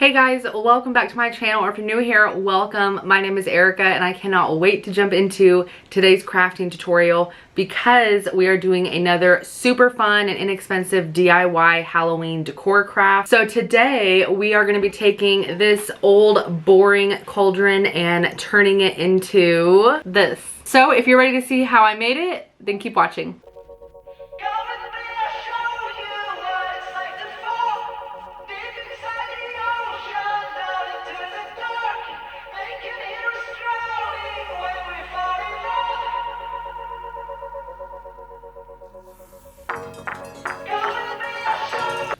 Hey guys, welcome back to my channel, or if you're new here, welcome. My name is Erica and I cannot wait to jump into today's crafting tutorial because we are doing another super fun and inexpensive DIY Halloween decor craft. So today we are going to be taking this old boring cauldron and turning it into this. So if you're ready to see how I made it, then keep watching.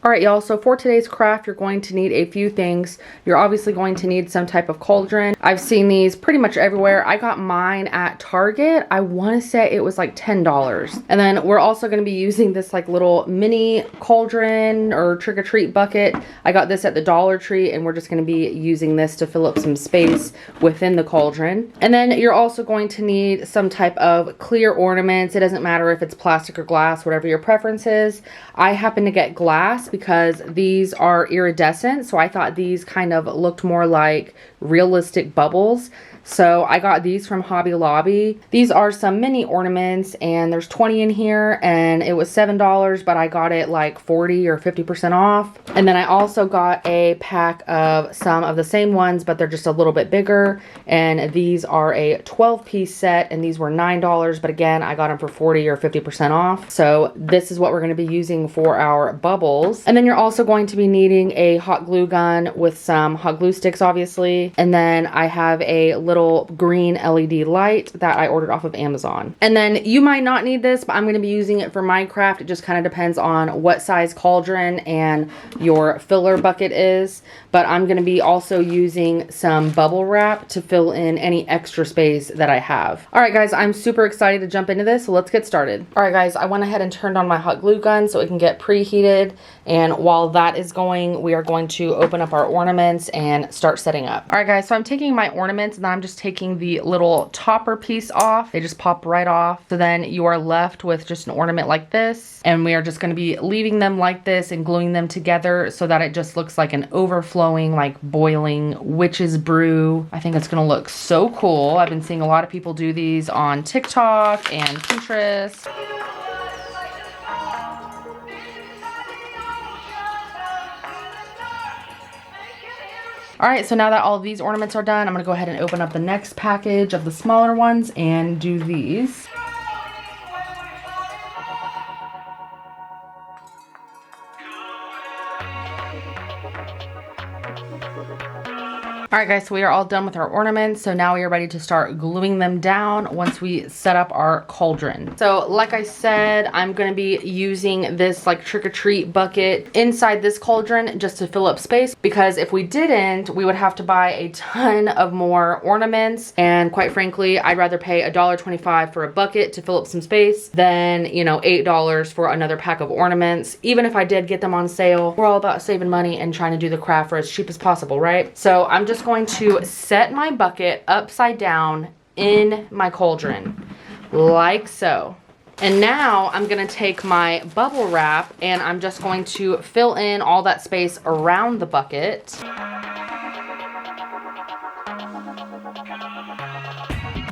Alright y'all, so for today's craft, you're going to need a few things. You're obviously going to need some type of cauldron. I've seen these pretty much everywhere. I got mine at Target. I want to say it was like $10. And then we're also going to be using this like little mini cauldron or trick-or-treat bucket. I got this at the Dollar Tree and we're just going to be using this to fill up some space within the cauldron. And then you're also going to need some type of clear ornaments. It doesn't matter if it's plastic or glass, whatever your preference is. I happen to get glass because these are iridescent, so I thought these kind of looked more like realistic bubbles. So I got these from Hobby Lobby. These are some mini ornaments and there's 20 in here and it was $7, but I got it like 40 or 50% off. And then I also got a pack of some of the same ones, but they're just a little bit bigger. And these are a 12-piece set and these were $9, but again, I got them for 40 or 50% off. So this is what we're going to be using for our bubbles. And then you're also going to be needing a hot glue gun with some hot glue sticks, obviously. And then I have a little green LED light that I ordered off of Amazon. And then you might not need this, but I'm going to be using it for Minecraft. It just kind of depends on what size cauldron and your filler bucket is. But I'm going to be also using some bubble wrap to fill in any extra space that I have. All right, guys, I'm super excited to jump into this, so let's get started. All right, guys, I went ahead and turned on my hot glue gun so it can get preheated. And while that is going, we are going to open up our ornaments and start setting up. All right, guys, so I'm taking my ornaments and I'm just taking the little topper piece off. They just pop right off. So then you are left with just an ornament like this. And we are just going to be leaving them like this and gluing them together so that it just looks like an overflowing, like boiling witch's brew. I think it's going to look so cool. I've been seeing a lot of people do these on TikTok and Pinterest. All right, so now that all of these ornaments are done, I'm gonna go ahead and open up the next package of the smaller ones and do these. All right, guys, so we are all done with our ornaments. So now we are ready to start gluing them down once we set up our cauldron. So like I said, I'm going to be using this like trick-or-treat bucket inside this cauldron just to fill up space, because if we didn't, we would have to buy a ton of more ornaments. And quite frankly, I'd rather pay $1.25 for a bucket to fill up some space than, you know, $8 for another pack of ornaments. Even if I did get them on sale, we're all about saving money and trying to do the craft for as cheap as possible, right? So I'm just going to set my bucket upside down in my cauldron like so. And now I'm going to take my bubble wrap and I'm just going to fill in all that space around the bucket.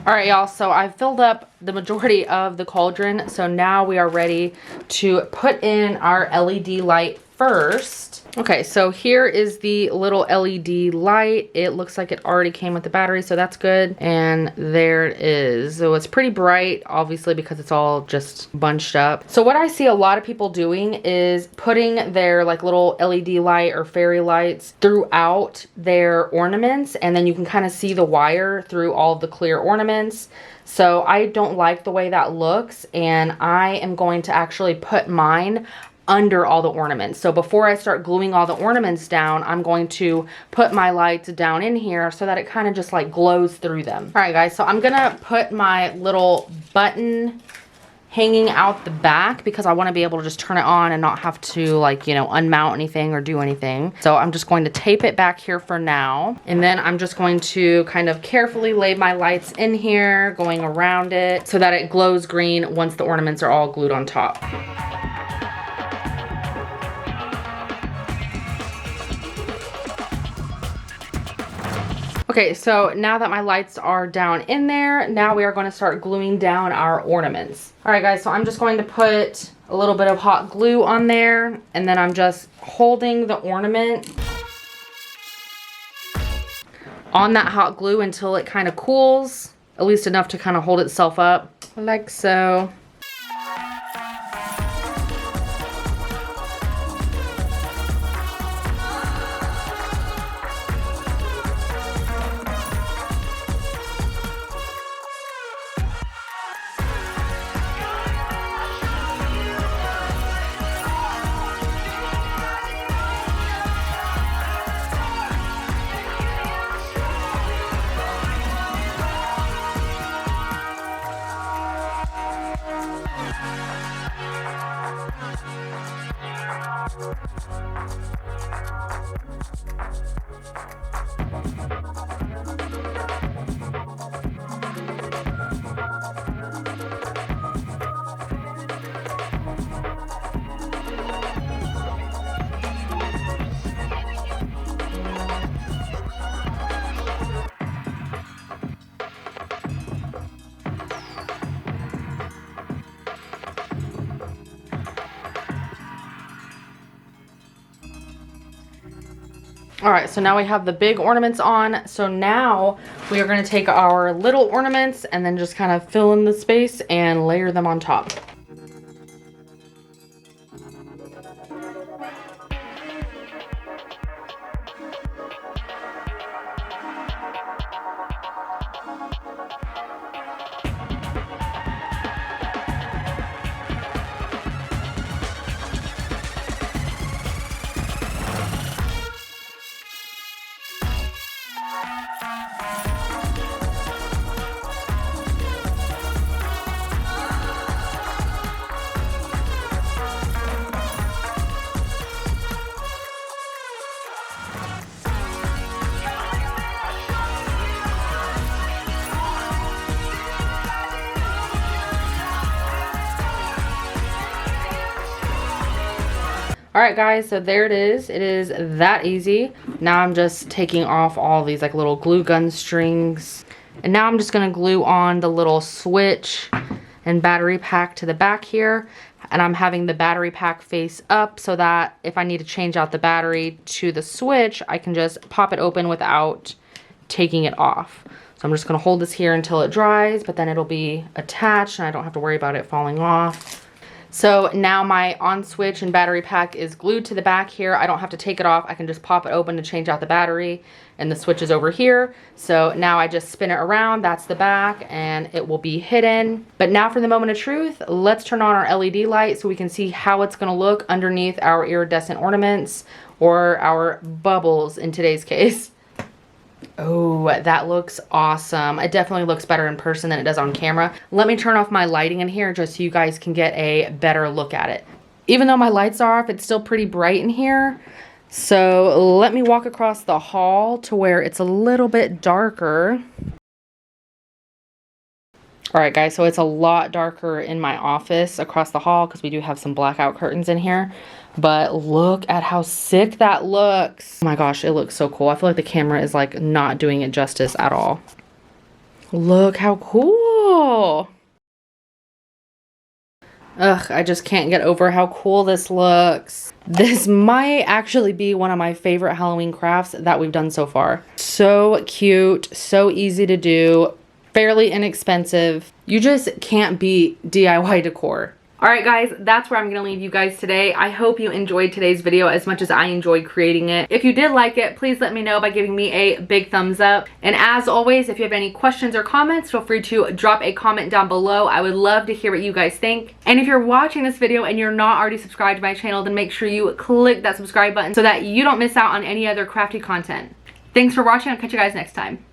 All right, y'all, so I've filled up the majority of the cauldron. So now we are ready to put in our LED light first. Okay, so here is the little LED light. It looks like it already came with the battery, so that's good. And there it is. So it's pretty bright, obviously, because it's all just bunched up. So what I see a lot of people doing is putting their like little LED light or fairy lights throughout their ornaments, and then you can kind of see the wire through all of the clear ornaments. So I don't like the way that looks, and I am going to actually put mine under all the ornaments. So before I start gluing all the ornaments down, I'm going to put my lights down in here so that it kind of just like glows through them. All right, guys, so I'm gonna put my little button hanging out the back because I want to be able to just turn it on and not have to, like, you know, unmount anything or do anything. So I'm just going to tape it back here for now. And then I'm just going to kind of carefully lay my lights in here, going around it so that it glows green once the ornaments are all glued on top. Okay, so now that my lights are down in there, now we are going to start gluing down our ornaments. All right, guys, so I'm just going to put a little bit of hot glue on there, and then I'm just holding the ornament on that hot glue until it kind of cools, at least enough to kind of hold itself up, like so. All right, so now we have the big ornaments on. So now we are going to take our little ornaments and then just kind of fill in the space and layer them on top. All right, guys, so there it is. It is that easy. Now I'm just taking off all these like little glue gun strings. And now I'm just gonna glue on the little switch and battery pack to the back here. And I'm having the battery pack face up so that if I need to change out the battery to the switch, I can just pop it open without taking it off. So I'm just gonna hold this here until it dries, but then it'll be attached and I don't have to worry about it falling off. So now my on switch and battery pack is glued to the back here. I don't have to take it off. I can just pop it open to change out the battery, and the switch is over here. So now I just spin it around. That's the back and it will be hidden. But now for the moment of truth, let's turn on our LED light so we can see how it's gonna look underneath our iridescent ornaments, or our bubbles in today's case. Oh, that looks awesome. It definitely looks better in person than it does on camera. Let me turn off my lighting in here just so you guys can get a better look at it. Even though my lights are off, it's still pretty bright in here. So let me walk across the hall to where it's a little bit darker. All right, guys, so it's a lot darker in my office across the hall because we do have some blackout curtains in here. But look at how sick that looks. Oh my gosh, it looks so cool. I feel like the camera is like not doing it justice at all. Look how cool. Ugh, I just can't get over how cool this looks. This might actually be one of my favorite Halloween crafts that we've done so far. So cute, so easy to do, fairly inexpensive. You just can't beat DIY decor. All right, guys, that's where I'm gonna leave you guys today. I hope you enjoyed today's video as much as I enjoyed creating it. If you did like it, please let me know by giving me a big thumbs up. And as always, if you have any questions or comments, feel free to drop a comment down below. I would love to hear what you guys think. And if you're watching this video and you're not already subscribed to my channel, then make sure you click that subscribe button so that you don't miss out on any other crafty content. Thanks for watching. I'll catch you guys next time.